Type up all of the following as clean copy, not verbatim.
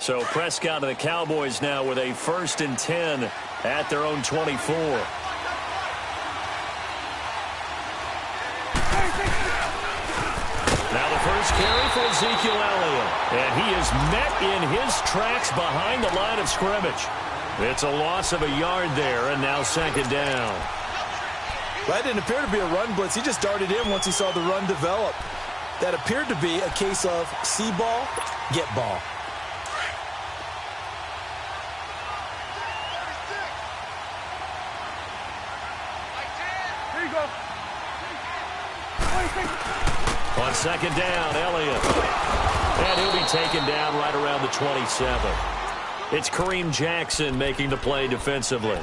So Prescott and the Cowboys now with a 1st and 10 at their own 24. Now the first carry for Ezekiel Elliott. And he is met in his tracks behind the line of scrimmage. It's a loss of a yard there, and now 2nd down. That didn't appear to be a run blitz. He just darted in once he saw the run develop. That appeared to be a case of see ball, get ball. Here you go. On 2nd down, Elliott. And he'll be taken down right around the 27. It's Kareem Jackson making the play defensively.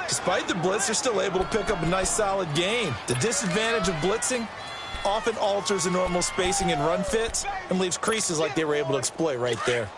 Despite the blitz, they're still able to pick up a nice, solid gain. The disadvantage of blitzing often alters the normal spacing and run fits and leaves creases like they were able to exploit right there.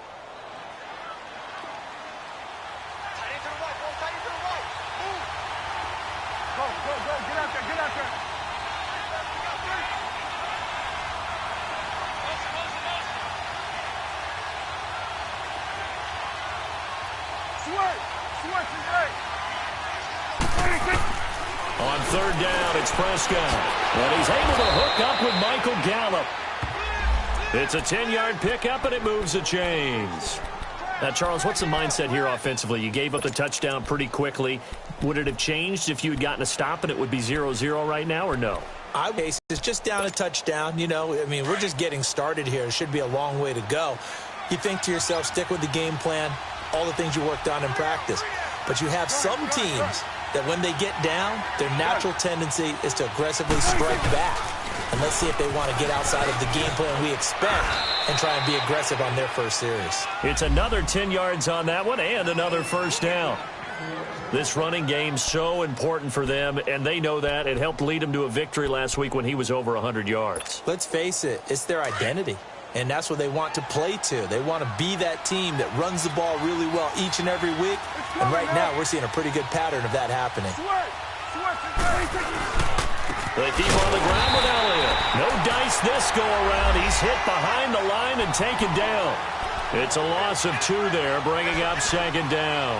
On 3rd down, it's Prescott. And he's able to hook up with Michael Gallup. It's a 10-yard pickup, and it moves the chains. Now, Charles, what's the mindset here offensively? You gave up the touchdown pretty quickly. Would it have changed if you had gotten a stop and it would be 0-0 right now, or no? It's just down a touchdown. You know, I mean, we're just getting started here. It should be a long way to go. You think to yourself, stick with the game plan, all the things you worked on in practice. But you have some teams that when they get down, their natural tendency is to aggressively strike back. And let's see if they want to get outside of the game plan we expect and try and be aggressive on their first series. It's another 10 yards on that one and another 1st down. This running game's so important for them, and they know that. It helped lead them to a victory last week when he was over 100 yards. Let's face it, it's their identity. And that's what they want to play to. They want to be that team that runs the ball really well each and every week. And right now, we're seeing a pretty good pattern of that happening. They keep on the ground with Elliott. No dice this go-around. He's hit behind the line and taken down. It's a loss of 2 there, bringing up 2nd down.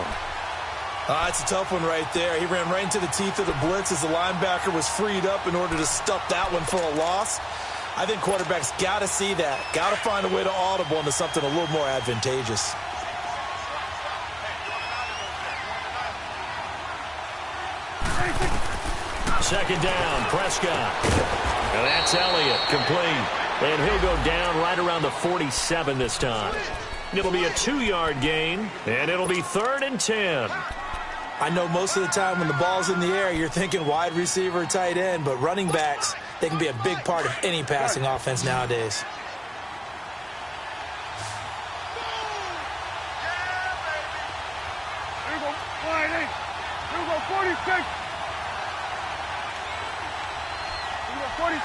It's a tough one right there. He ran right into the teeth of the blitz as the linebacker was freed up in order to stuff that one for a loss. I think quarterbacks got to see that. Got to find a way to audible into something a little more advantageous. Second down, Prescott. And that's Elliott, complete. And he'll go down right around the 47 this time. It'll be a 2-yard gain, and it'll be 3rd and 10. I know most of the time when the ball's in the air, you're thinking wide receiver, tight end, but running backs, they can be a big part of any passing offense nowadays. Here we go, 46. Here we go, 46.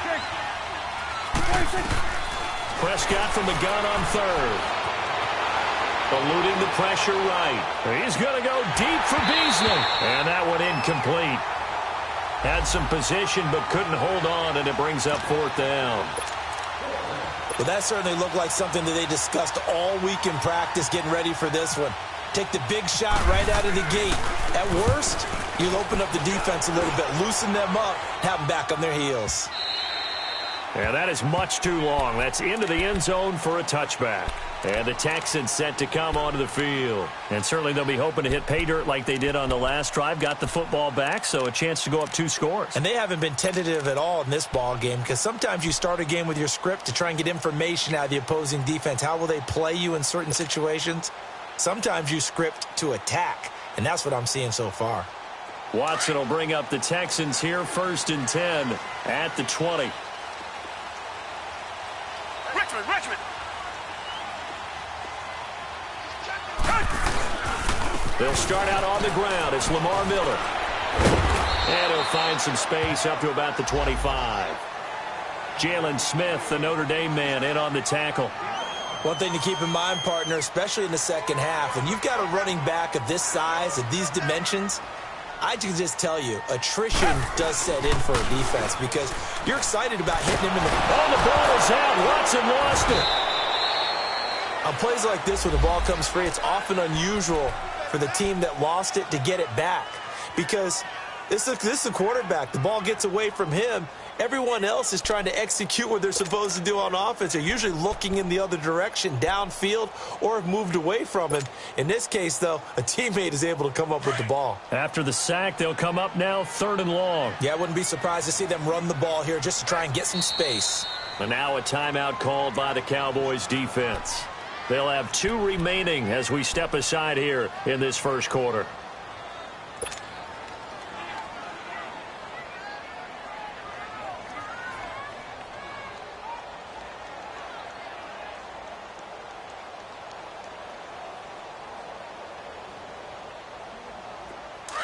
Prescott from the gun on 3rd. Eluding the pressure right. He's going to go deep for Beasley. And that one incomplete. Had some position but couldn't hold on, and it brings up 4th down. Well, that certainly looked like something that they discussed all week in practice getting ready for this one. Take the big shot right out of the gate. At worst, you'll open up the defense a little bit, loosen them up, have them back on their heels. And that is much too long. That's into the end zone for a touchback. And the Texans set to come onto the field. And certainly they'll be hoping to hit pay dirt like they did on the last drive. Got the football back, so a chance to go up 2 scores. And they haven't been tentative at all in this ball game, because sometimes you start a game with your script to try and get information out of the opposing defense. How will they play you in certain situations? Sometimes you script to attack, and that's what I'm seeing so far. Watson will bring up the Texans here, 1st and 10 at the 20. Richmond. They'll start out on the ground. It's Lamar Miller. And he'll find some space up to about the 25. Jalen Smith, the Notre Dame man, in on the tackle. One thing to keep in mind, partner, especially in the second half, when you've got a running back of this size, of these dimensions, I can just tell you, attrition does set in for a defense because you're excited about hitting him in the... Oh, the ball is out. Watson lost it. On plays like this, when the ball comes free, it's often unusual for the team that lost it to get it back. Because this is a quarterback. The ball gets away from him. Everyone else is trying to execute what they're supposed to do on offense. They're usually looking in the other direction, downfield, or have moved away from him. In this case, though, a teammate is able to come up with the ball. After the sack, they'll come up now 3rd and long. Yeah, I wouldn't be surprised to see them run the ball here just to try and get some space. And now a timeout called by the Cowboys defense. They'll have 2 remaining as we step aside here in this first quarter.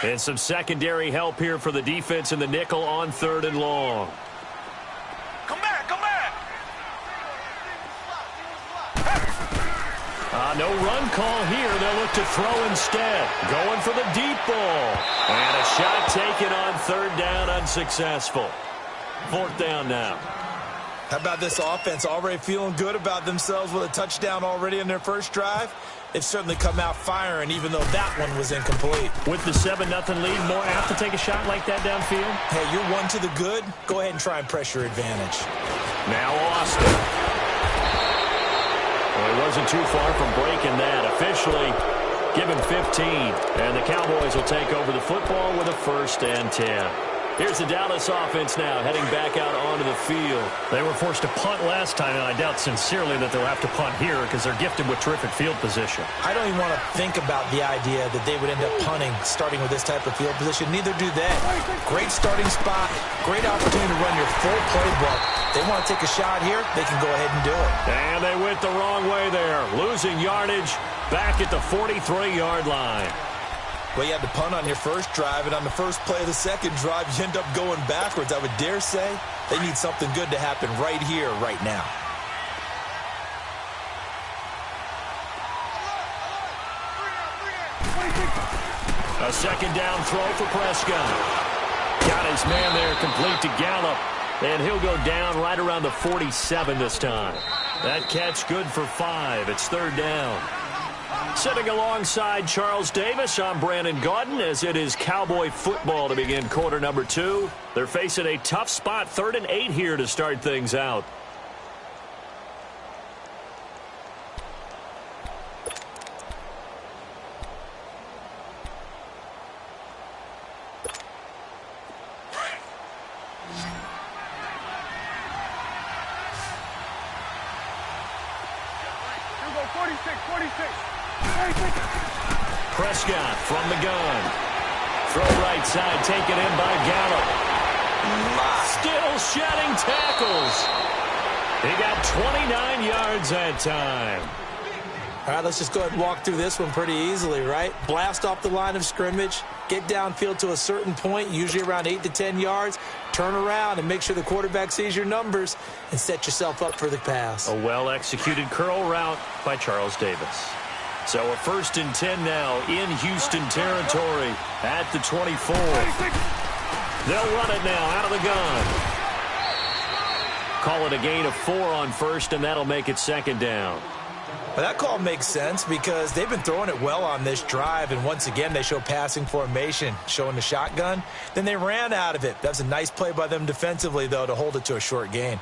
And some secondary help here for the defense in the nickel on 3rd and long. Come back, come back. No run call here. They'll look to throw instead. Going for the deep ball. And a shot taken on 3rd down, unsuccessful. 4th down now. How about this offense already feeling good about themselves with a touchdown already in their first drive? They've certainly come out firing, even though that one was incomplete. With the 7-0 lead, more apt to take a shot like that downfield? Hey, you're one to the good. Go ahead and try and press your advantage. Now Austin. Well, he wasn't too far from breaking that. Officially given 15. And the Cowboys will take over the football with a 1st and 10. Here's the Dallas offense now, heading back out onto the field. They were forced to punt last time, and I doubt sincerely that they'll have to punt here because they're gifted with terrific field position. I don't even want to think about the idea that they would end up punting starting with this type of field position. Neither do they. Great starting spot, great opportunity to run your full playbook. They want to take a shot here, they can go ahead and do it. And they went the wrong way there, losing yardage back at the 43-yard line. Well, you had to punt on your first drive, and on the first play of the second drive, you end up going backwards. I would dare say they need something good to happen right here, right now. A 2nd down throw for Prescott. Got his man there, complete to Gallup, and he'll go down right around the 47 this time. That catch good for 5. It's 3rd down. Sitting alongside Charles Davis, I'm Brandon Gaudin, as it is Cowboy football to begin quarter number 2. They're facing a tough spot, 3rd and 8 here to start things out. Here we go, 46, 46. Prescott from the gun. Throw right side, taken in by Gallup. Still shedding tackles. He got 29 yards that time. All right, let's just go ahead and walk through this one pretty easily, right? Blast off the line of scrimmage, get downfield to a certain point, usually around 8 to 10 yards, turn around and make sure the quarterback sees your numbers and set yourself up for the pass. A well-executed curl route by Charles Davis. So a 1st and 10 now in Houston territory at the 24. They'll run it now out of the gun. Call it a gain of 4 on 1st, and that'll make it 2nd down. Well, that call makes sense because they've been throwing it well on this drive, and once again they show passing formation, showing the shotgun. Then they ran out of it. That was a nice play by them defensively, though, to hold it to a short gain.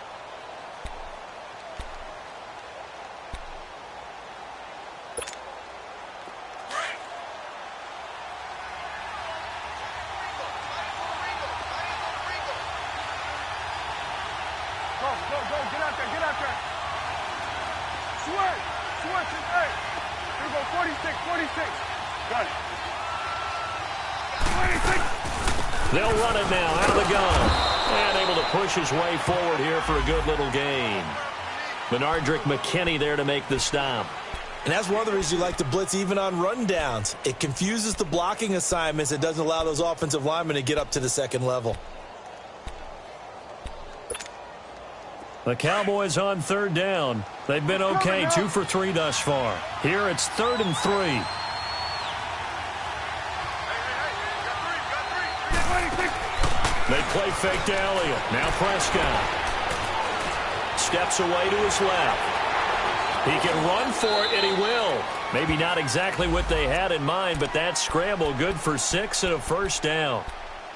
They'll run it now out of the gun. And able to push his way forward here for a good little gain. Benardrick McKinney there to make the stop. And that's one of the reasons you like to blitz even on rundowns. It confuses the blocking assignments. It doesn't allow those offensive linemen to get up to the 2nd level. The Cowboys on 3rd down. They've been okay, 2 for 3 thus far. Here it's 3rd and 3. They play fake to Elliott. Now Prescott. Steps away to his left. He can run for it, and he will. Maybe not exactly what they had in mind, but that scramble good for 6 and a first down.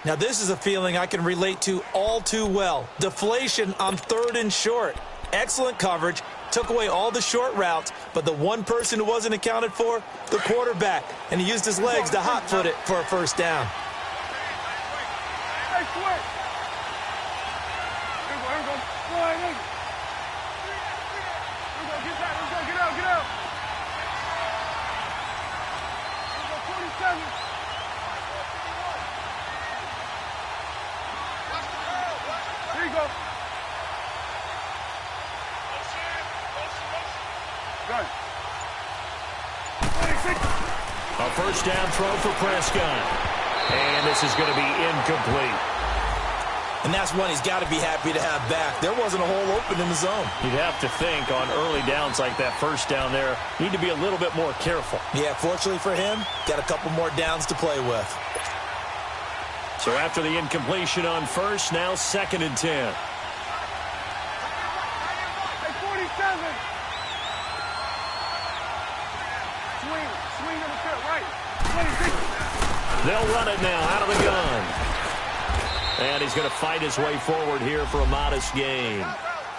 Now, this is a feeling I can relate to all too well. Deflation on 3rd and short. Excellent coverage. Took away all the short routes, but the one person who wasn't accounted for, the quarterback. And he used his legs to hot-foot it for a first down. Hey, switch. Here we go. Go ahead. Here we go. Get back. Let's go. Get out. Get out. Here we go. 27. Here you go. Good. 26. A first down throw for Prescott. And this is going to be incomplete. And that's one he's got to be happy to have back. There wasn't a hole open in the zone. You'd have to think on early downs like that first down there, need to be a little bit more careful. Yeah, fortunately for him, got a couple more downs to play with. So after the incompletion on first, now 2nd and 10. Hey, 47. Swing on the field, right. 26. They'll run it now out of the gun. And he's going to fight his way forward here for a modest gain.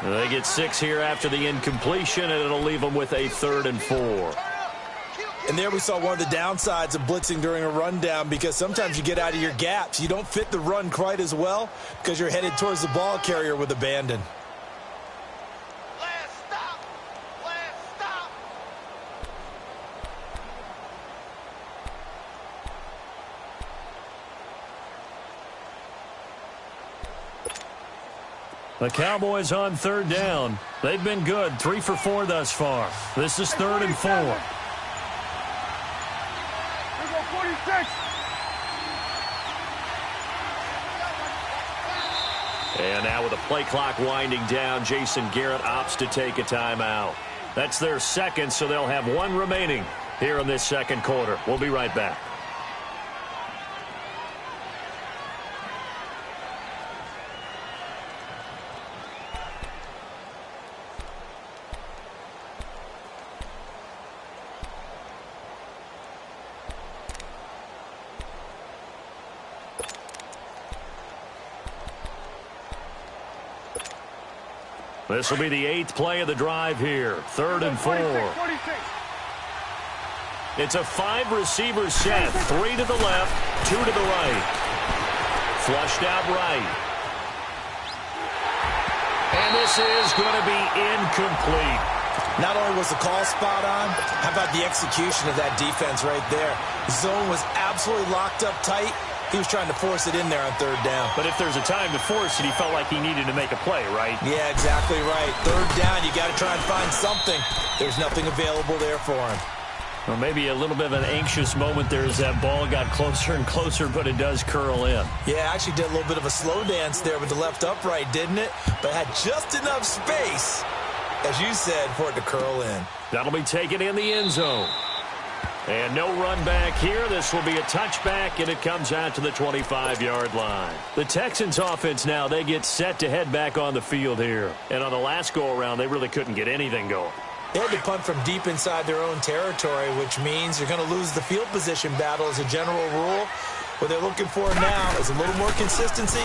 They get 6 here after the incompletion, and it'll leave them with a 3rd and 4. And there we saw one of the downsides of blitzing during a rundown, because sometimes you get out of your gaps. You don't fit the run quite as well because you're headed towards the ball carrier with abandon. Last stop. The Cowboys on 3rd down. They've been good, 3 for 4 thus far. This is 3rd and 4. Here we go. 46. And now with the play clock winding down, Jason Garrett opts to take a timeout. That's their 2nd, so they'll have 1 remaining here in this 2nd quarter. We'll be right back. This will be the 8th play of the drive here. 3rd and 4. 46. It's a 5-receiver set. 3 to the left, 2 to the right. Flushed out right. And this is going to be incomplete. Not only was the call spot on, how about the execution of that defense right there? The zone was absolutely locked up tight. He was trying to force it in there on 3rd down. But if there's a time to force it, he felt like he needed to make a play, right? Yeah, exactly right. 3rd down, you got to try and find something. There's nothing available there for him. Well, maybe a little bit of an anxious moment there as that ball got closer and closer, but it does curl in. Yeah, actually did a little bit of a slow dance there with the left upright, didn't it? But had just enough space, as you said, for it to curl in. That'll be taken in the end zone. And no run back here. This will be a touchback, and it comes out to the 25-yard line. The Texans offense now, they get set to head back on the field here. And on the last go-around, they really couldn't get anything going. They had to punt from deep inside their own territory, which means you're going to lose the field position battle as a general rule. What they're looking for now is a little more consistency,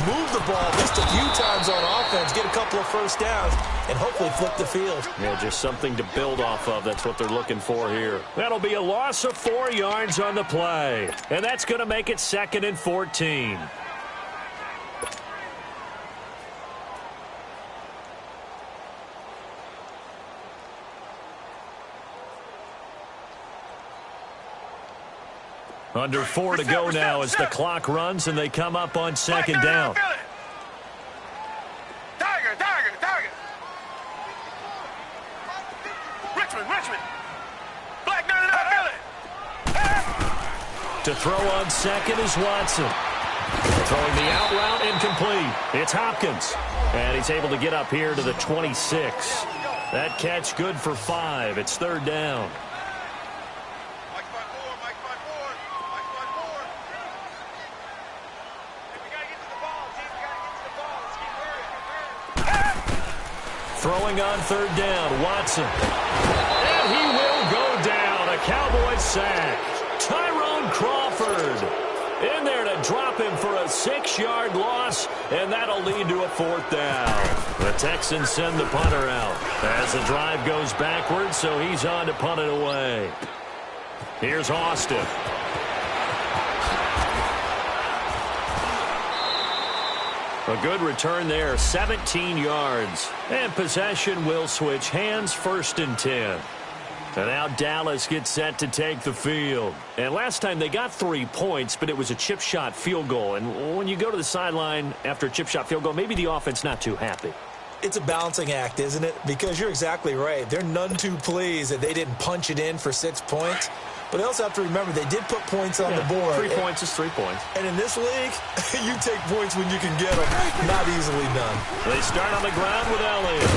move the ball just a few times on offense, get a couple of first downs, and hopefully flip the field. Yeah, just something to build off of. That's what they're looking for here. That'll be a loss of 4 yards on the play. And that's going to make it 2nd and 14. Under 4 to go now as the clock runs and they come up on 2nd down. Tiger. Richmond. Black 99, To throw on 2nd is Watson. Throwing the out route, incomplete. It's Hopkins. And he's able to get up here to the 26. That catch good for 5. It's 3rd down. Throwing on third down, Watson. And he will go down. A Cowboys sack. Tyrone Crawford in there to drop him for a 6-yard loss, and that'll lead to a 4th down. The Texans send the punter out as the drive goes backwards, so he's on to punt it away. Here's Austin. A good return there, 17 yards. And possession will switch hands, 1st and 10. And now Dallas gets set to take the field. And last time they got 3 points, but it was a chip shot field goal. And when you go to the sideline after a chip shot field goal, maybe the offense not too happy. It's a balancing act, isn't it? Because you're exactly right. They're none too pleased that they didn't punch it in for 6 points. But they also have to remember they did put points on the board. 3 points is 3 points. And in this league, you take points when you can get them. Not easily done. They start on the ground with Elliott.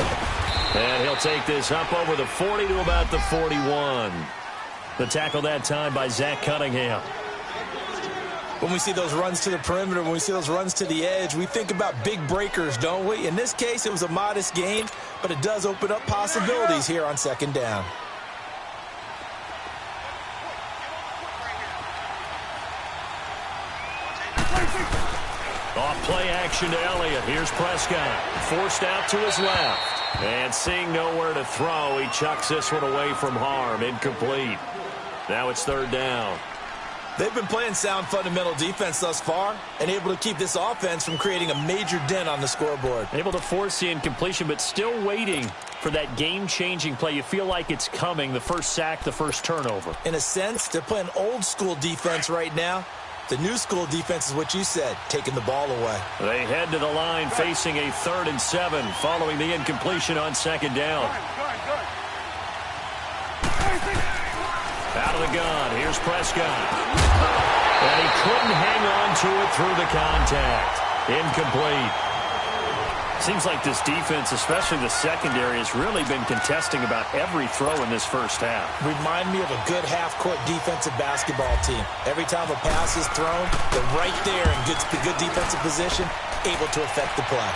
And he'll take this up over the 40 to about the 41. The tackle that time by Zach Cunningham. When we see those runs to the perimeter, when we see those runs to the edge, we think about big breakers, don't we? In this case, it was a modest gain, but it does open up possibilities here on 2nd down. Off play action to Elliott. Here's Prescott. Forced out to his left. And seeing nowhere to throw, he chucks this one away from harm. Incomplete. Now it's 3rd down. They've been playing sound fundamental defense thus far and able to keep this offense from creating a major dent on the scoreboard. Able to force the incompletion, but still waiting for that game-changing play. You feel like it's coming, the first sack, the first turnover. In a sense, they're playing old-school defense right now. The new school defense is what you said, taking the ball away. They head to the line facing a 3rd and 7 following the incompletion on 2nd down. Out of the gun, here's Prescott. And he couldn't hang on to it through the contact. Incomplete. Seems like this defense, especially the secondary, has really been contesting about every throw in this first half. Remind me of a good half-court defensive basketball team. Every time a pass is thrown, they're right there in good defensive position, able to affect the play.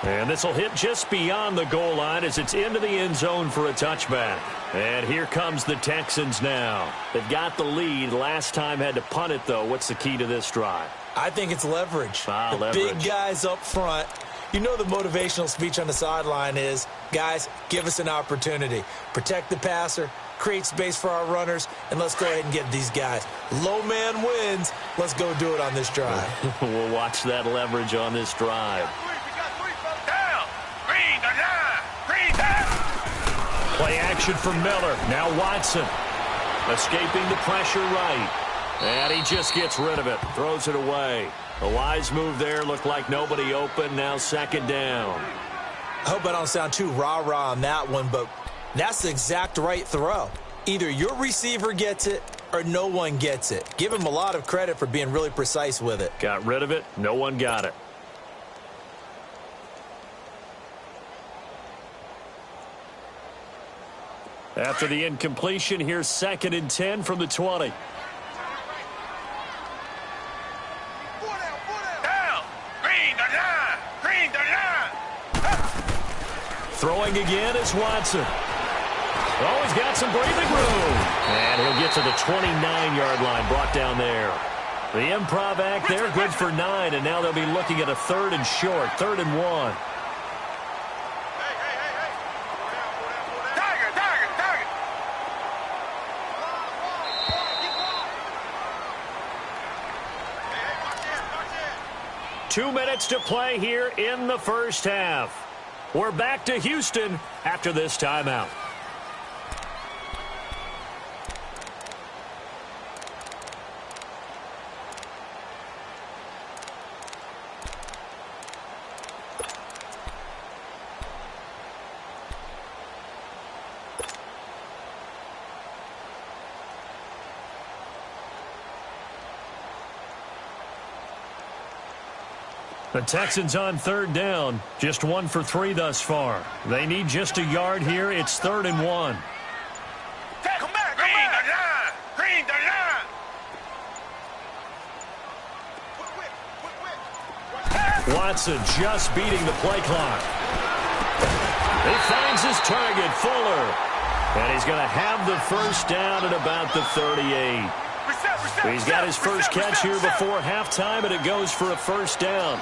And this will hit just beyond the goal line as it's into the end zone for a touchback. And here comes the Texans now. They've got the lead. Last time had to punt it, though. What's the key to this drive? I think it's leverage. Leverage. Big guys up front. You know the motivational speech on the sideline is, guys, give us an opportunity. Protect the passer, create space for our runners, and let's go ahead and get these guys. Low man wins. Let's go do it on this drive. We'll watch that leverage on this drive. Play action for Miller. Now Watson. Escaping the pressure right. And he just gets rid of it. Throws it away. A wise move there. Looked like nobody open. Now 2nd down. I hope I don't sound too rah-rah on that one, but that's the exact right throw. Either your receiver gets it or no one gets it. Give him a lot of credit for being really precise with it. Got rid of it. No one got it. After the incompletion, here's 2nd and 10 from the 20. Throwing again is Watson. Oh, he's got some breathing room. And he'll get to the 29-yard line, brought down there. The improv act there, good for 9, and now they'll be looking at a 3rd and short, 3rd and 1. Target. 2 minutes to play here in the first half. We're back to Houston after this timeout. The Texans on 3rd down, just 1 for 3 thus far. They need just a yard here. It's 3rd and 1. Come back. Green the line. Watson just beating the play clock. He finds his target, Fuller. And he's going to have the first down at about the 38. He's got his first catch here before halftime, and it goes for a first down.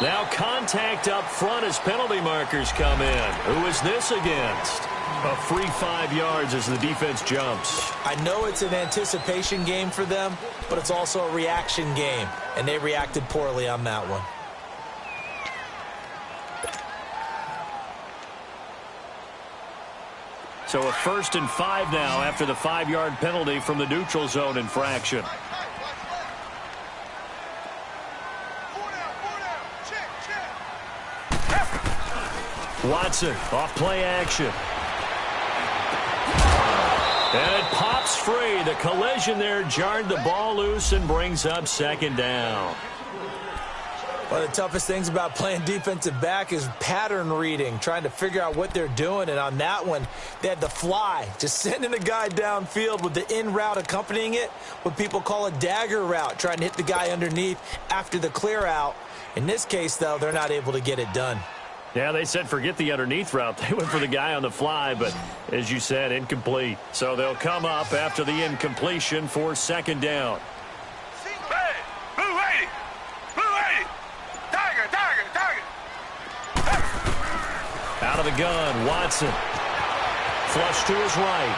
Now contact up front as penalty markers come in. Who is this against? A free 5 yards as the defense jumps. I know it's an anticipation game for them, but it's also a reaction game, and they reacted poorly on that one. So a 1st and 5 now after the 5-yard penalty from the neutral zone infraction. Watson off play action. And it pops free. The collision there jarred the ball loose and brings up 2nd down. One of the toughest things about playing defensive back is pattern reading, trying to figure out what they're doing. And on that one, they had the fly, just sending a guy downfield with the in route accompanying it, what people call a dagger route, trying to hit the guy underneath after the clear out. In this case, though, they're not able to get it done. Yeah, they said forget the underneath route. They went for the guy on the fly, but as you said, incomplete. So they'll come up after the incompletion for 2nd down. Out of the gun, Watson. Flush to his right.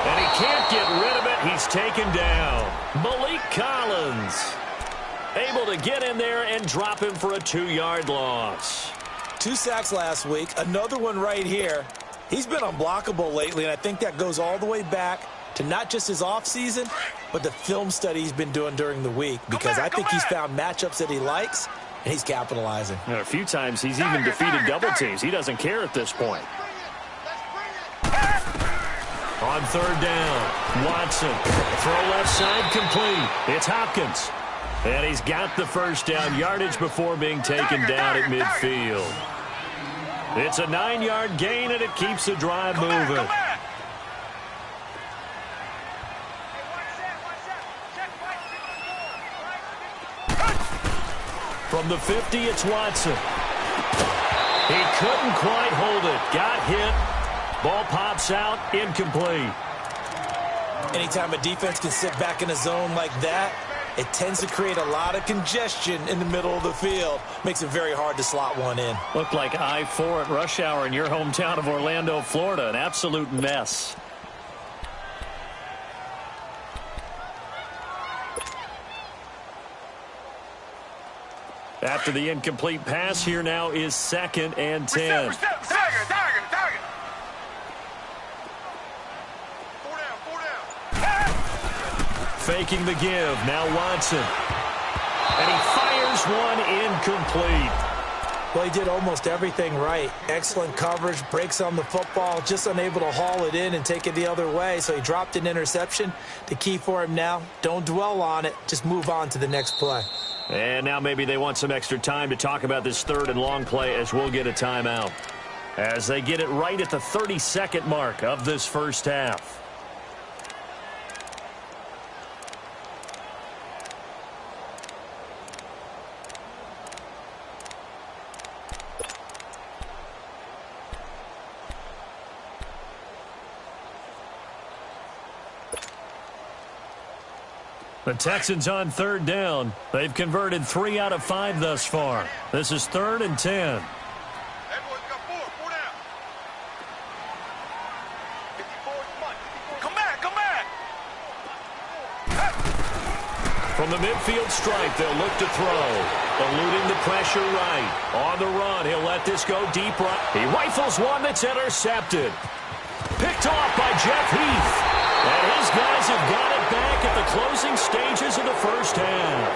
And he can't get rid of it. He's taken down. Malik Collins able to get in there and drop him for a 2-yard loss. 2 sacks last week, another one right here. He's been unblockable lately, and I think that goes all the way back to not just his offseason, but the film study he's been doing during the week, because I think he's found matchups that he likes, and he's capitalizing. A few times he's even defeated double teams. He doesn't care at this point. On 3rd down, Watson. Throw left side complete. It's Hopkins. And he's got the first down yardage before being taken down at midfield. It's a 9-yard gain, and it keeps the drive moving. From the 50, it's Watson. He couldn't quite hold it. Got hit. Ball pops out. Incomplete. Anytime a defense can sit back in a zone like that, it tends to create a lot of congestion in the middle of the field. Makes it very hard to slot one in. Looked like I-4 at rush hour in your hometown of Orlando, Florida. An absolute mess. After the incomplete pass, here now is 2nd and 10. Faking the give. Now Watson. And he fires one incomplete. Well, he did almost everything right. Excellent coverage, breaks on the football, just unable to haul it in and take it the other way. So he dropped an interception. The key for him now, don't dwell on it. Just move on to the next play. And now maybe they want some extra time to talk about this 3rd and long play, as we'll get a timeout. As they get it right at the 32nd mark of this first half. The Texans on 3rd down. They've converted 3 out of 5 thus far. This is 3rd and 10. From the midfield stripe, they'll look to throw. Eluding the pressure right. On the run, he'll let this go deep right. He rifles one that's intercepted. Picked off by Jeff Heath. And his guys have got it back at the closing stages of the first half.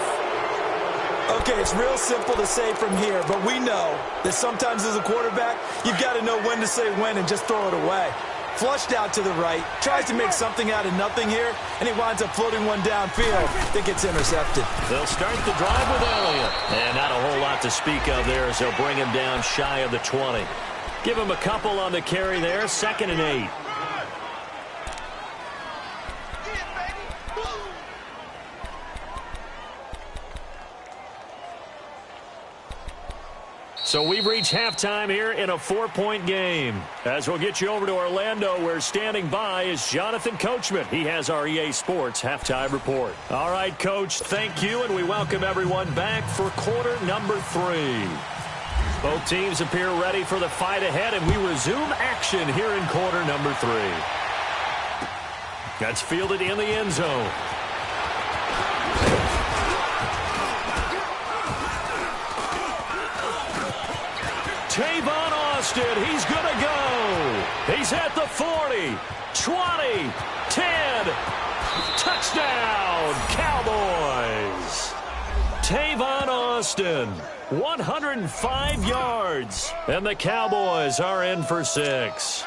Okay, it's real simple to say from here, but we know that sometimes as a quarterback, you've got to know when to say when and just throw it away. Flushed out to the right, tries to make something out of nothing here, and he winds up floating one downfield that gets intercepted. They'll start the drive with Elliott. And not a whole lot to speak of there as they'll bring him down shy of the 20. Give him a couple on the carry there, 2nd and 8. So we've reached halftime here in a 4-point game. As we'll get you over to Orlando, where standing by is Jonathan Coachman. He has our EA Sports halftime report. All right, Coach, thank you, and we welcome everyone back for quarter number 3. Both teams appear ready for the fight ahead, and we resume action here in quarter number 3. That's fielded in the end zone. Tavon Austin, he's going to go. He's at the 40, 20, 10. Touchdown, Cowboys. Tavon Austin, 105 yards. And the Cowboys are in for 6.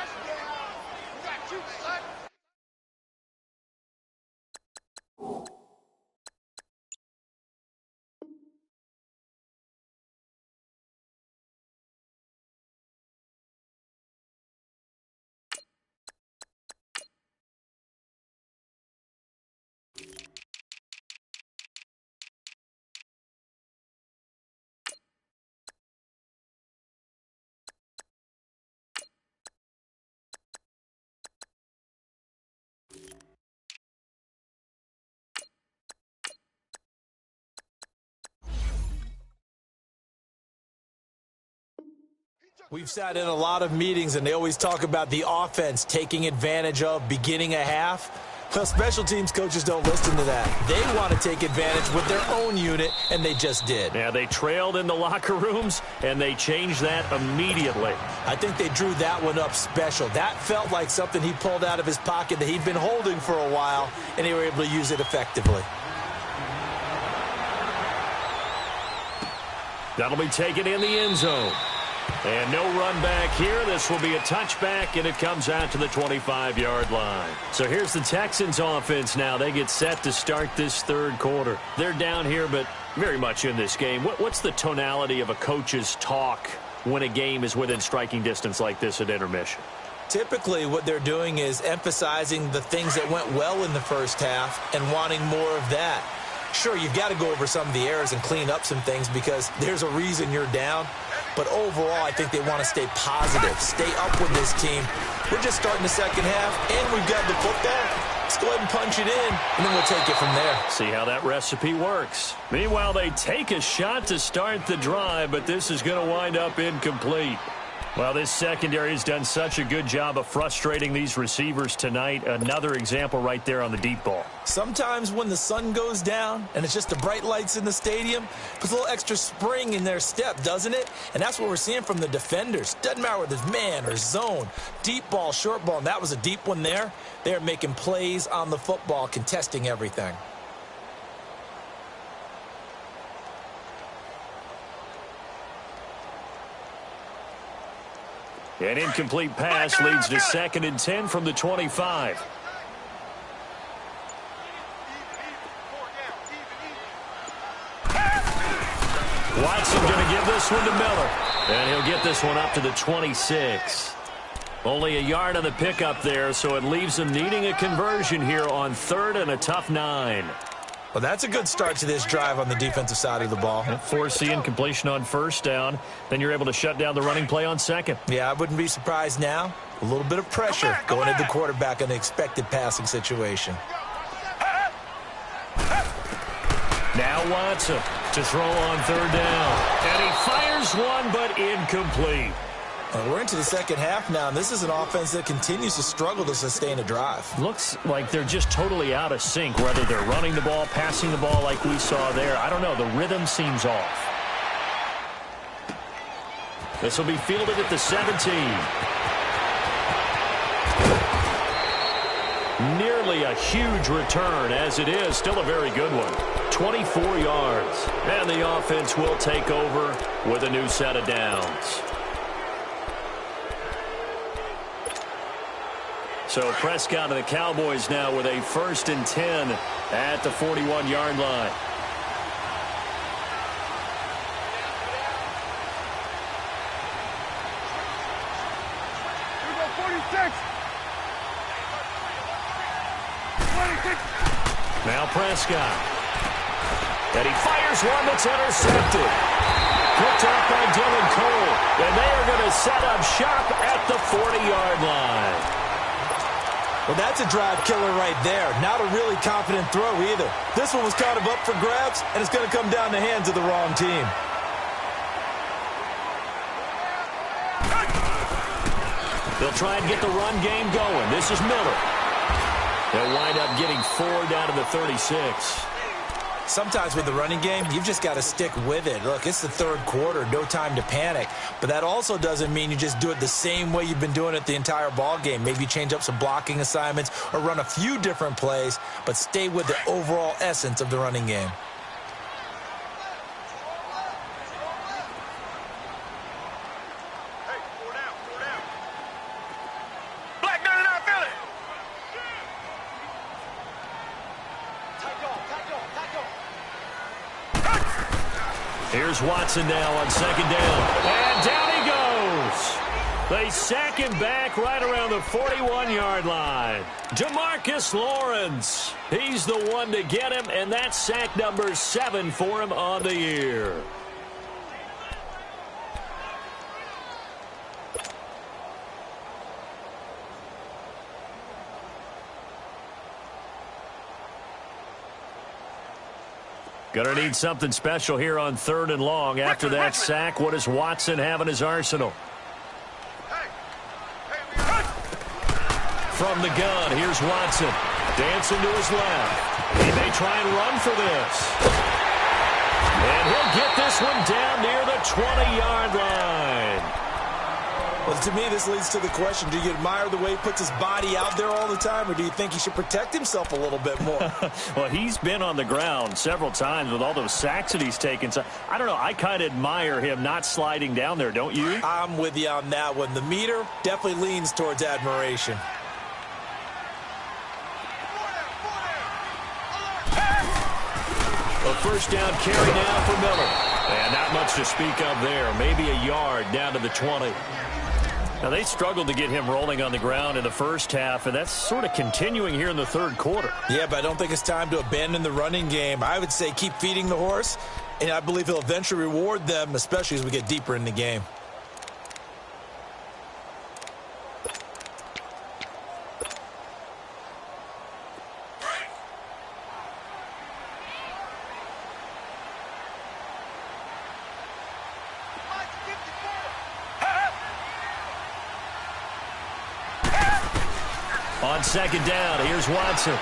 We've sat in a lot of meetings, and they always talk about the offense taking advantage of beginning a half. Well, special teams coaches don't listen to that. They want to take advantage with their own unit, and they just did. Yeah, they trailed in the locker rooms, and they changed that immediately. I think they drew that one up special. That felt like something he pulled out of his pocket that he'd been holding for a while, and they were able to use it effectively. That'll be taken in the end zone. And no run back here. This will be a touchback, and it comes out to the 25-yard line. So here's the Texans offense now. They get set to start this third quarter. They're down here, but very much in this game. What's the tonality of a coach's talk when a game is within striking distance like this at intermission? Typically, what they're doing is emphasizing the things that went well in the first half and wanting more of that. Sure, you've got to go over some of the errors and clean up some things because there's a reason you're down. But overall, I think they want to stay positive, stay up with this team. We're just starting the second half, and we've got the football. Let's go ahead and punch it in, and then we'll take it from there. See how that recipe works. Meanwhile, they take a shot to start the drive, but this is going to wind up incomplete. Well, this secondary has done such a good job of frustrating these receivers tonight. Another example right there on the deep ball. Sometimes when the sun goes down and it's just the bright lights in the stadium, puts a little extra spring in their step, doesn't it? And that's what we're seeing from the defenders. Doesn't matter whether it's man or zone, deep ball, short ball, and that was a deep one there. They're making plays on the football, contesting everything. An incomplete pass leads to 2nd and 10 from the 25. Watson going to give this one to Miller. And he'll get this one up to the 26. Only a yard on the pickup there, so it leaves him needing a conversion here on 3rd and a tough 9. Well, that's a good start to this drive on the defensive side of the ball. Foreseeing completion on 1st down. Then you're able to shut down the running play on 2nd. Yeah, I wouldn't be surprised now. A little bit of pressure going at the quarterback in the expected passing situation. Now Watson to throw on 3rd down. And he fires one, but incomplete. We're into the second half now, and this is an offense that continues to struggle to sustain a drive. Looks like they're just totally out of sync, whether they're running the ball, passing the ball like we saw there. I don't know. The rhythm seems off. This will be fielded at the 17. Nearly a huge return, as it is. Still a very good one. 24 yards. And the offense will take over with a new set of downs. So Prescott and the Cowboys now with a 1st and 10 at the 41-yard line. Here we go, 46. Now Prescott. And he fires one that's intercepted. picked off by Dylan Cole. And they are going to set up shop at the 40-yard line. Well, that's a drive killer right there. Not a really confident throw either. This one was kind of up for grabs, and it's going to come down the hands of the wrong team. They'll try and get the run game going. This is Miller. They'll wind up getting 4 down to the 36. Sometimes with the running game, you've just got to stick with it. Look, it's the third quarter, no time to panic. But that also doesn't mean you just do it the same way you've been doing it the entire ball game. Maybe change up some blocking assignments or run a few different plays, but stay with the overall essence of the running game. Here's Watson now on second down. And down he goes. They sack him back right around the 41-yard line. DeMarcus Lawrence. He's the one to get him, and that's sack number 7 for him on the year. Gonna need something special here on 3rd and long. After that sack, what does Watson have in his arsenal? From the gun, here's Watson. Dancing to his left. He may try and run for this. And he'll get this one down near the 20-yard line. Well, to me, this leads to the question, do you admire the way he puts his body out there all the time, or do you think he should protect himself a little bit more? Well, he's been on the ground several times with all those sacks that he's taken. So, I don't know, I kind of admire him not sliding down there, don't you? I'm with you on that one. The meter definitely leans towards admiration. A first down carry now for Miller. And not much to speak of there. Maybe a yard down to the 20. Now, they struggled to get him rolling on the ground in the first half, and that's sort of continuing here in the third quarter. Yeah, but I don't think it's time to abandon the running game. I would say keep feeding the horse, and I believe he'll eventually reward them, especially as we get deeper in the game. On second down, here's Watson.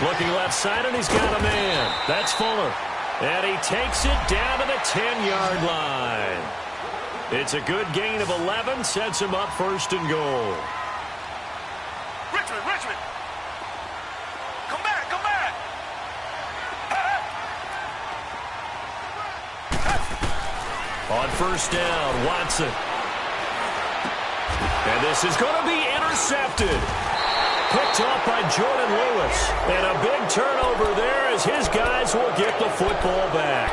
Looking left side, and he's got a man. That's Fuller. And he takes it down to the 10-yard line. It's a good gain of 11, sets him up 1st and goal. Richmond. Come back, come back. On 1st down, Watson. And this is going to be intercepted. Picked off by Jordan Lewis. And a big turnover there as his guys will get the football back.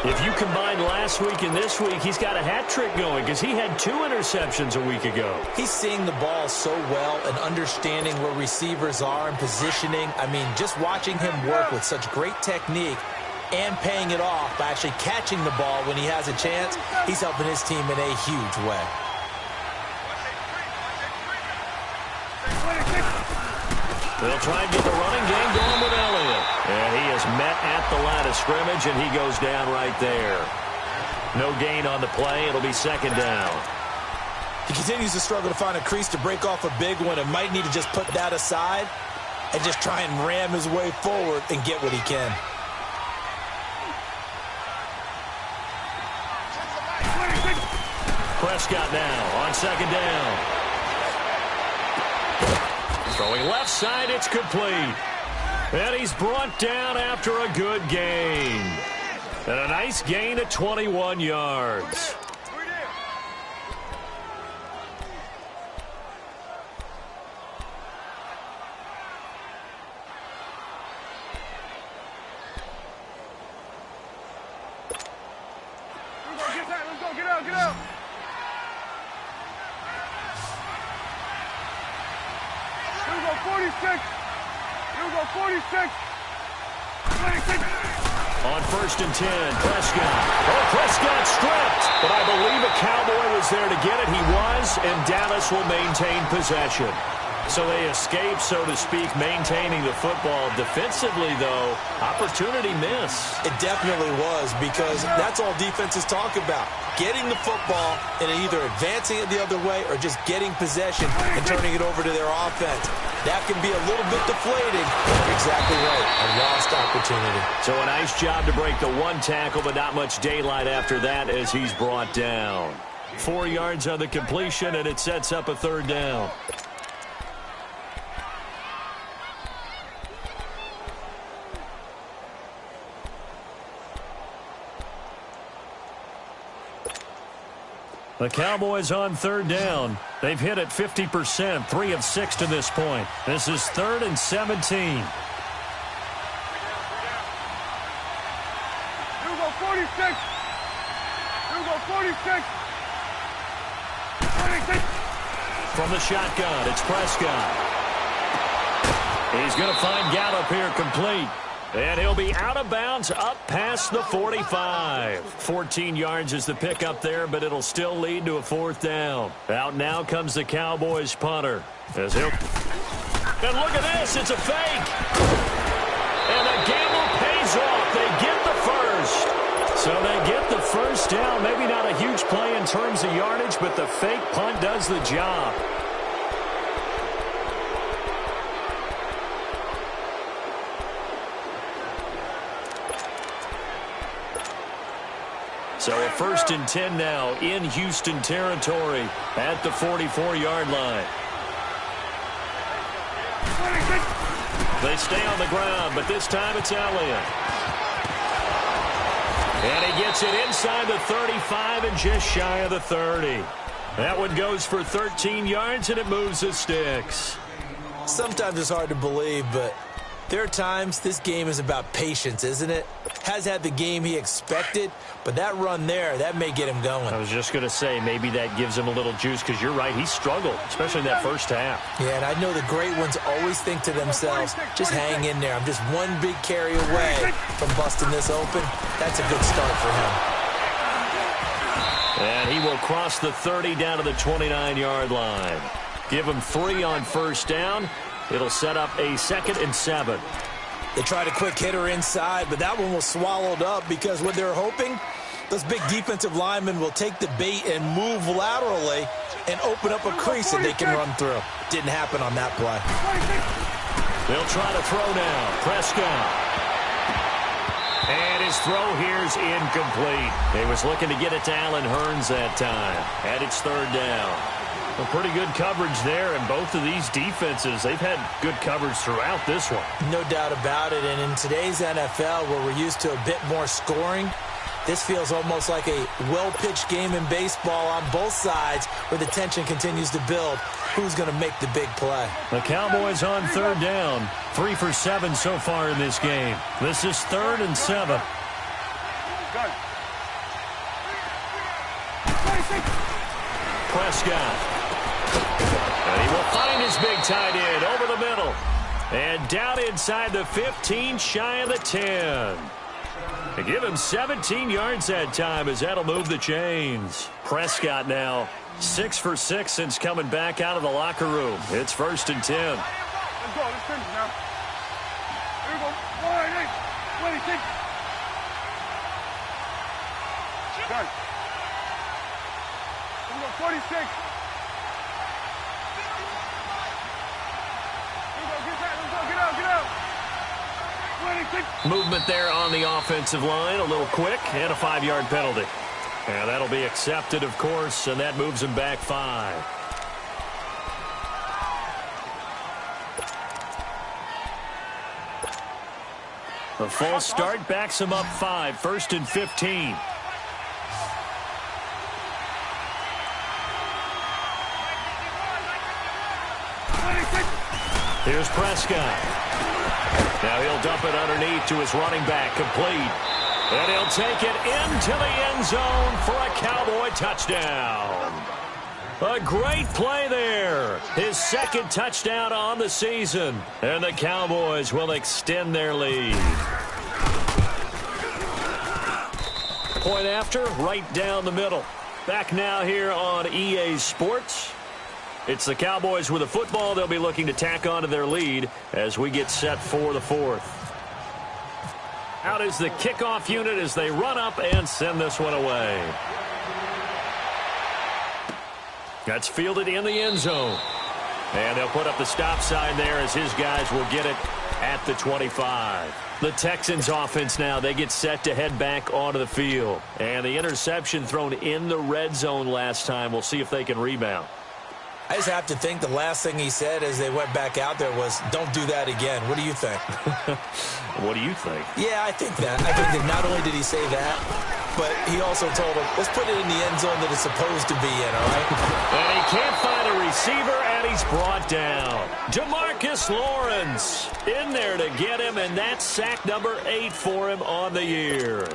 If you combine last week and this week, he's got a hat trick going because he had 2 interceptions a week ago. He's seeing the ball so well and understanding where receivers are and positioning. I mean, just watching him work with such great technique and paying it off by actually catching the ball when he has a chance, he's helping his team in a huge way. They'll try and get the running game going with Elliott. And he is met at the line of scrimmage, and he goes down right there. No gain on the play. It'll be 2nd down. He continues to struggle to find a crease to break off a big one and might need to just put that aside and just try and ram his way forward and get what he can. Prescott now on 2nd down. Throwing left side, it's complete. And he's brought down after a good gain. And a nice gain of 21 yards. Let's go, get out. Here we go, 46. 26. On 1st and 10, Prescott. Oh, Prescott stripped. But I believe a Cowboy was there to get it. He was, and Dallas will maintain possession. So they escape, so to speak, maintaining the football. Defensively, though, opportunity miss. It definitely was, because that's all defenses talk about. Getting the football and either advancing it the other way or just getting possession and turning it over to their offense. That can be a little bit deflated. You're exactly right. A lost opportunity. So a nice job to break the one tackle, but not much daylight after that as he's brought down. 4 yards on the completion, and it sets up a 3rd down. The Cowboys on 3rd down. They've hit it 50%, 3 of 6 to this point. This is 3rd and 17. Here we go, 46. Here we go, 46. 46. From the shotgun, it's Prescott. He's going to find Gallup here complete. And he'll be out of bounds up past the 45. 14 yards is the pickup there, but it'll still lead to a 4th down. Out now comes the Cowboys punter. And look at this, it's a fake. And the gamble pays off. They get the first. So they get the 1st down. Maybe not a huge play in terms of yardage, but the fake punt does the job. So a 1st and 10 now in Houston territory at the 44-yard line. They stay on the ground, but this time it's Elliott. And he gets it inside the 35 and just shy of the 30. That one goes for 13 yards, and it moves the sticks. Sometimes it's hard to believe, but there are times this game is about patience, isn't it? Has had the game he expected, but that run there, that may get him going. I was just going to say, maybe that gives him a little juice, because you're right, he struggled, especially in that first half. Yeah, and I know the great ones always think to themselves, just hang in there. I'm just one big carry away from busting this open. That's a good start for him. And he will cross the 30 down to the 29-yard line. Give him 3 on 1st down. It'll set up a 2nd and 7. They tried a quick hitter inside, but that one was swallowed up because what they're hoping, those big defensive linemen will take the bait and move laterally and open up a crease that they can run through. Didn't happen on that play. They'll try to throw now. Prescott. And his throw here's incomplete. He was looking to get it to Allen Hurns that time. And it's 3rd down. Well, pretty good coverage there, and both of these defenses, they've had good coverage throughout this one. No doubt about it, and in today's NFL, where we're used to a bit more scoring, this feels almost like a well-pitched game in baseball on both sides, where the tension continues to build. Who's going to make the big play? The Cowboys on 3rd down. 3 for 7 so far in this game. This is 3rd and 7. Prescott. And he will find his big tight end over the middle. And down inside the 15, shy of the 10. They give him 17 yards that time as that'll move the chains. Prescott now 6 for 6 since coming back out of the locker room. It's 1st and 10. Let's go. Let's finish now. Here we go. 26. Done. Here we go. 46. Movement there on the offensive line, a little quick, and a 5-yard penalty. And that'll be accepted, of course, and that moves him back 5. A false start backs him up 5, 1st and 15. Here's Prescott. Now he'll dump it underneath to his running back, complete. And he'll take it into the end zone for a Cowboy touchdown. A great play there. His 2nd touchdown on the season. And the Cowboys will extend their lead. Point after, right down the middle. Back now here on EA Sports. It's the Cowboys with a football. They'll be looking to tack on to their lead as we get set for the fourth. Out is the kickoff unit as they run up and send this one away. That's fielded in the end zone. And they'll put up the stop sign there as his guys will get it at the 25. The Texans offense now, they get set to head back onto the field. And the interception thrown in the red zone last time. We'll see if they can rebound. I just have to think the last thing he said as they went back out there was, don't do that again. What do you think? What do you think? Yeah, I think that. I think that not only did he say that, but he also told him, let's put it in the end zone that it's supposed to be in, all right? And he can't find a receiver, and he's brought down. Demarcus Lawrence in there to get him, and that's sack number 8 for him on the year.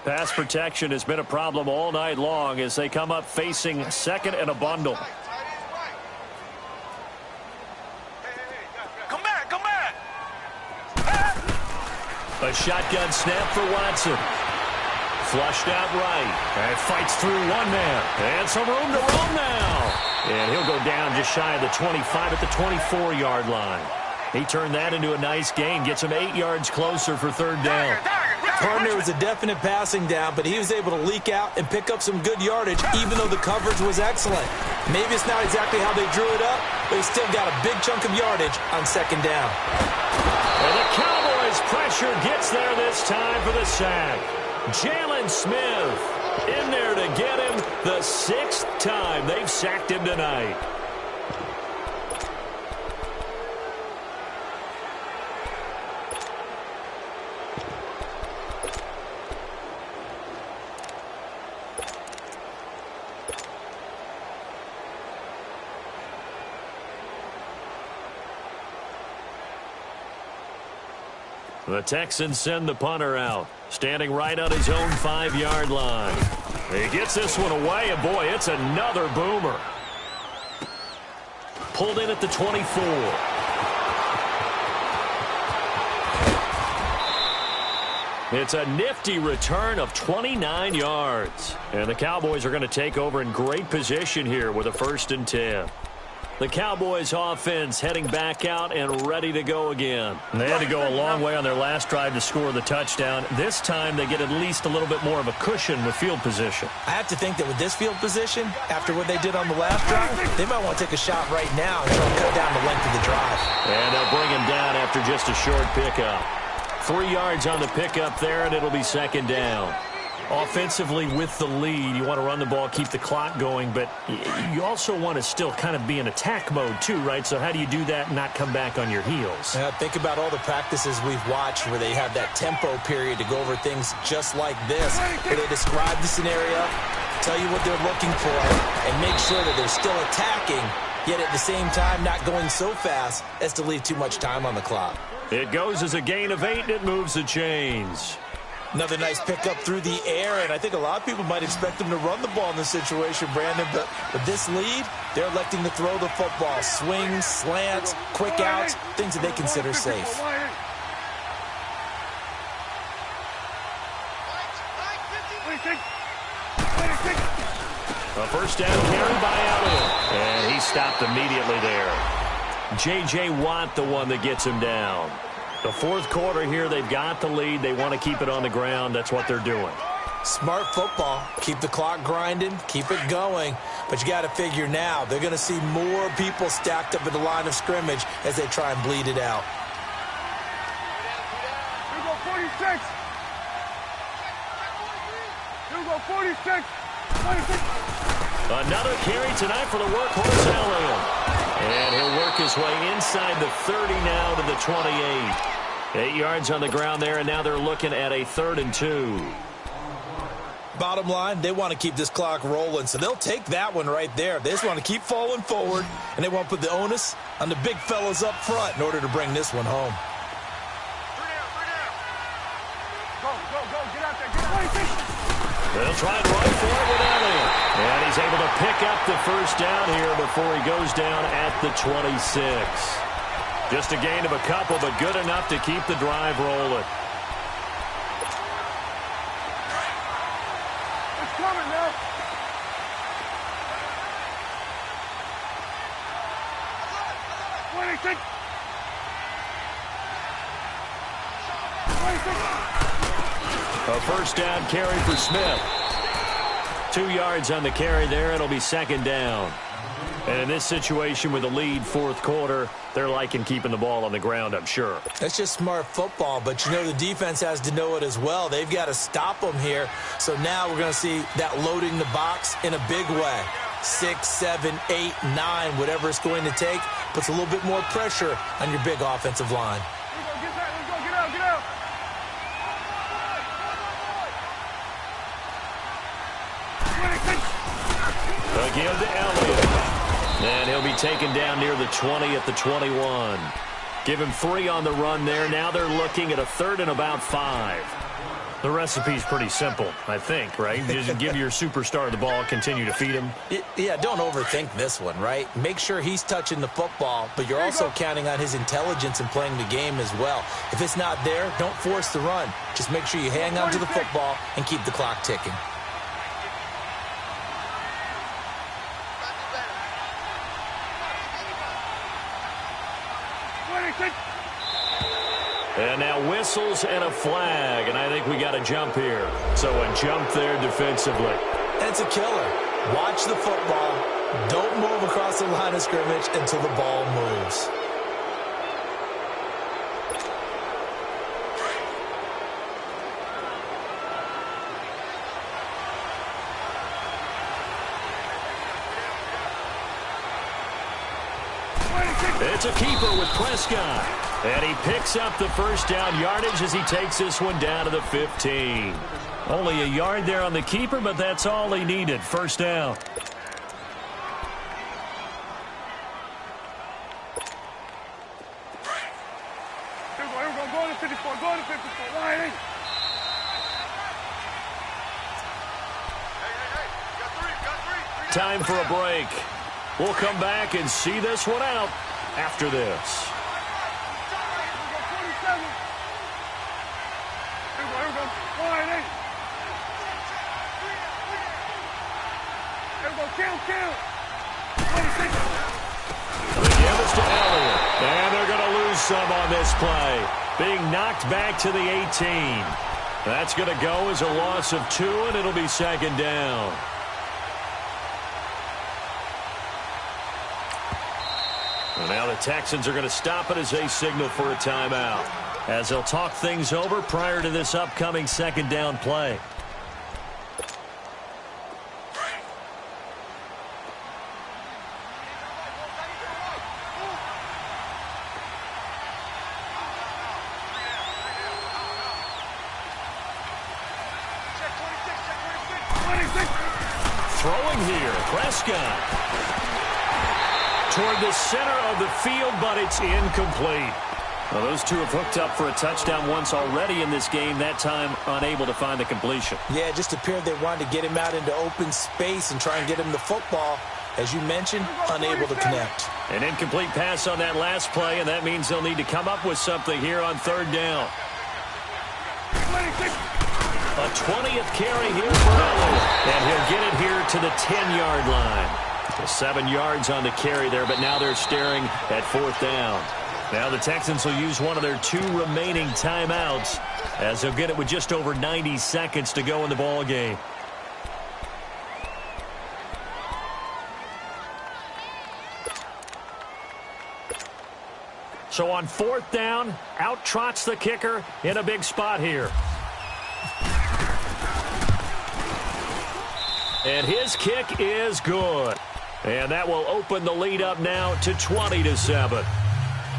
Pass protection has been a problem all night long as they come up facing second and a bundle. Come back, come back. A shotgun snap for Watson. Flushed out right. And fights through one man. And some room to roam now. And he'll go down just shy of the 25 at the 24-yard line. He turned that into a nice gain. Gets him 8 yards closer for third down. Partner was a definite passing down, but he was able to leak out and pick up some good yardage, even though the coverage was excellent. Maybe it's not exactly how they drew it up, but he still got a big chunk of yardage on second down. And the Cowboys' pressure gets there this time for the sack. Jalen Smith in there to get him the 6th time they've sacked him tonight. The Texans send the punter out, standing right on his own 5-yard line. He gets this one away, and boy, it's another boomer. Pulled in at the 24. It's a nifty return of 29 yards. And the Cowboys are going to take over in great position here with a 1st and 10. The Cowboys offense heading back out and ready to go again. And they had to go a long way on their last drive to score the touchdown. This time they get at least a little bit more of a cushion with field position. I have to think that with this field position, after what they did on the last drive, they might want to take a shot right now and try to cut down the length of the drive. And they'll bring him down after just a short pickup. 3 yards on the pickup there, and it'll be second down. Offensively with the lead, you want to run the ball, keep the clock going, but you also want to still kind of be in attack mode too, right? So how do you do that and not come back on your heels? Think about all the practices we've watched where they have that tempo period to go over things just like this, where they describe the scenario, tell you what they're looking for, and make sure that they're still attacking, yet at the same time not going so fast as to leave too much time on the clock. It goes as a gain of 8, and it moves the chains. Another nice pickup through the air, and I think a lot of people might expect them to run the ball in this situation, Brandon, but with this lead, they're electing to throw the football. Swings, slants, quick outs, things that they consider safe. A first down carry by Elliott, and he stopped immediately there. J.J. Watt, the one that gets him down. The 4th quarter here, they've got the lead. They want to keep it on the ground. That's what they're doing. Smart football. Keep the clock grinding. Keep it going. But you got to figure now, they're going to see more people stacked up at the line of scrimmage as they try and bleed it out. Here we go, 46. Here we go, 46. 26. Another carry tonight for the workhorse Elliott. And he'll work his way inside the 30 now to the 28. 8 yards on the ground there, and now they're looking at a 3rd and 2. Bottom line, they want to keep this clock rolling, so they'll take that one right there. They just want to keep falling forward, and they want to put the onus on the big fellas up front in order to bring this one home. Go, go, go, get out there, get out there. They'll try and run for it with Elliott. And he's able to pick up the first down here before he goes down at the 26. Just a gain of a couple, but good enough to keep the drive rolling. It's coming now. A first down carry for Smith. 2 yards on the carry there. It'll be second down. And in this situation with the lead fourth quarter, they're liking keeping the ball on the ground, I'm sure. That's just smart football, but you know the defense has to know it as well. They've got to stop them here. So now we're going to see that loading the box in a big way. 6, 7, 8, 9, whatever it's going to take, puts a little bit more pressure on your big offensive line. Get out. Again to Elliott. And he'll be taken down near the 20 at the 21. Give him 3 on the run there. Now they're looking at a third and about 5. The recipe's pretty simple, I think, right? Just give your superstar the ball, continue to feed him. Yeah, don't overthink this one, right? Make sure he's touching the football, but you're also counting on his intelligence in playing the game as well. If it's not there, don't force the run. Just make sure you hang on to the football and keep the clock ticking. And now whistles and a flag, and I think we got a jump here. So a jump there defensively. That's a killer. Watch the football. Don't move across the line of scrimmage until the ball moves. It's a keeper with Prescott. And he picks up the first down yardage as he takes this one down to the 15. Only a yard there on the keeper, but that's all he needed. First down. Here we go. Go to 54. Go to 54. Line 8. Hey. Time for a break. We'll come back and see this one out after this. The give is to Elliott. And they're going to lose some on this play. Being knocked back to the 18. That's going to go as a loss of 2, and it'll be second down. And now the Texans are going to stop it as they signal for a timeout, as they'll talk things over prior to this upcoming second down play. Throwing here, Prescott. Toward the center of the field, but it's incomplete. Well, those two have hooked up for a touchdown once already in this game, that time unable to find the completion. Yeah, it just appeared they wanted to get him out into open space and try and get him the football. As you mentioned, unable to connect. An incomplete pass on that last play, and that means they'll need to come up with something here on third down. A 20th carry here for Elliott, and he'll get it here to the 10-yard line. 7 yards on the carry there, but now they're staring at fourth down. Now the Texans will use one of their 2 remaining timeouts, as they'll get it with just over 90 seconds to go in the ball game. So on fourth down, out trots the kicker in a big spot here. And his kick is good. And that will open the lead up now to 20-7.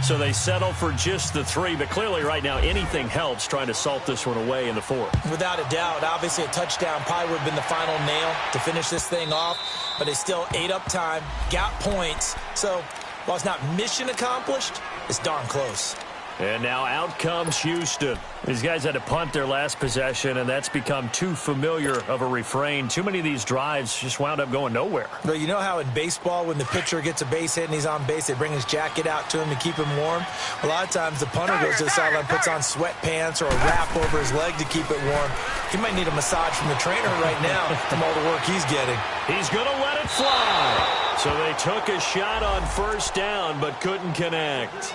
So they settle for just the 3, but clearly right now anything helps trying to salt this one away in the fourth. Without a doubt, obviously a touchdown probably would have been the final nail to finish this thing off, but they still ate up time, got points. So while it's not mission accomplished, it's darn close. And now out comes Houston. These guys had to punt their last possession, and that's become too familiar of a refrain. Too many of these drives just wound up going nowhere. But you know how in baseball, when the pitcher gets a base hit and he's on base, they bring his jacket out to him to keep him warm? A lot of times the punter goes to the sideline, puts on sweatpants or a wrap over his leg to keep it warm. He might need a massage from the trainer right now from all the work he's getting. He's going to let it fly. So they took a shot on first down but couldn't connect.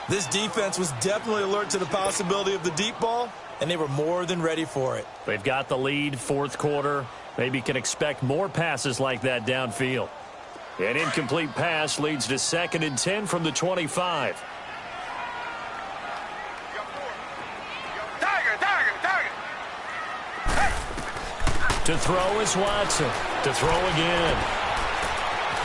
This defense was definitely alert to the possibility of the deep ball, and they were more than ready for it. They've got the lead, fourth quarter. Maybe can expect more passes like that downfield. An incomplete pass leads to 2nd and 10 from the 25. To throw is Watson. To throw again.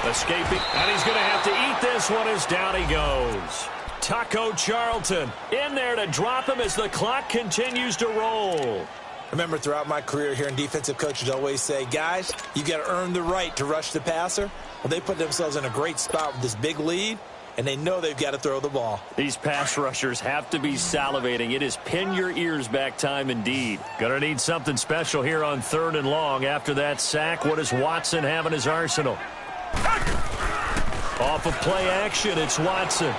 Escaping, and he's going to have to eat this one as down he goes. Taco Charlton in there to drop him as the clock continues to roll. Remember, throughout my career here in defensive coaches always say, guys, you got to earn the right to rush the passer. Well, they put themselves in a great spot with this big lead, and they know they've got to throw the ball. These pass rushers have to be salivating. It is pin your ears back time indeed. Gonna need something special here on 3rd and long. After that sack, what does Watson have in his arsenal? Off of play action, it's Watson.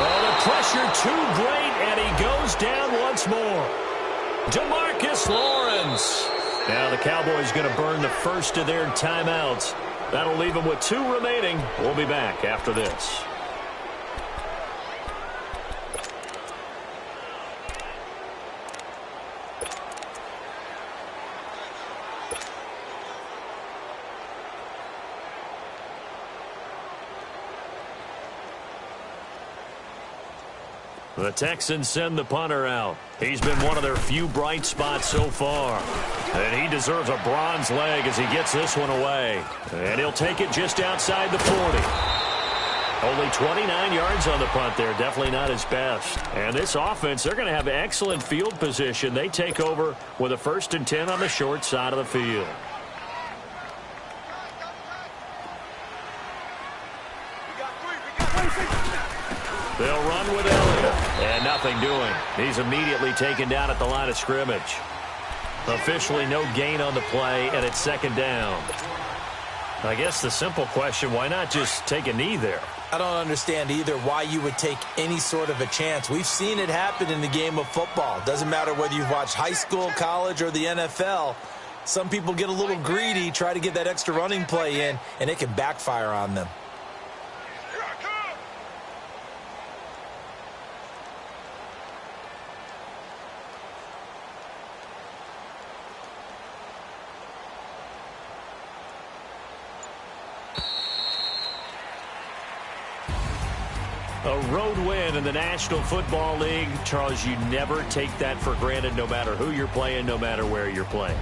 Oh, the pressure too great, and he goes down once more. DeMarcus Lawrence. Now the Cowboys going to burn the first of their timeouts. That'll leave them with 2 remaining. We'll be back after this. The Texans send the punter out. He's been one of their few bright spots so far. And he deserves a bronze leg as he gets this one away. And he'll take it just outside the 40. Only 29 yards on the punt there. Definitely not his best. And this offense, they're going to have excellent field position. They take over with a 1st and 10 on the short side of the field. They'll run with Elliott. And nothing doing. He's immediately taken down at the line of scrimmage. Officially no gain on the play, and it's 2nd down. I guess the simple question, why not just take a knee there? I don't understand either why you would take any sort of a chance. We've seen it happen in the game of football. Doesn't matter whether you've watched high school, college, or the NFL. Some people get a little greedy, try to get that extra running play in, and it can backfire on them. A road win in the National Football League. Charles, you never take that for granted no matter who you're playing, no matter where you're playing.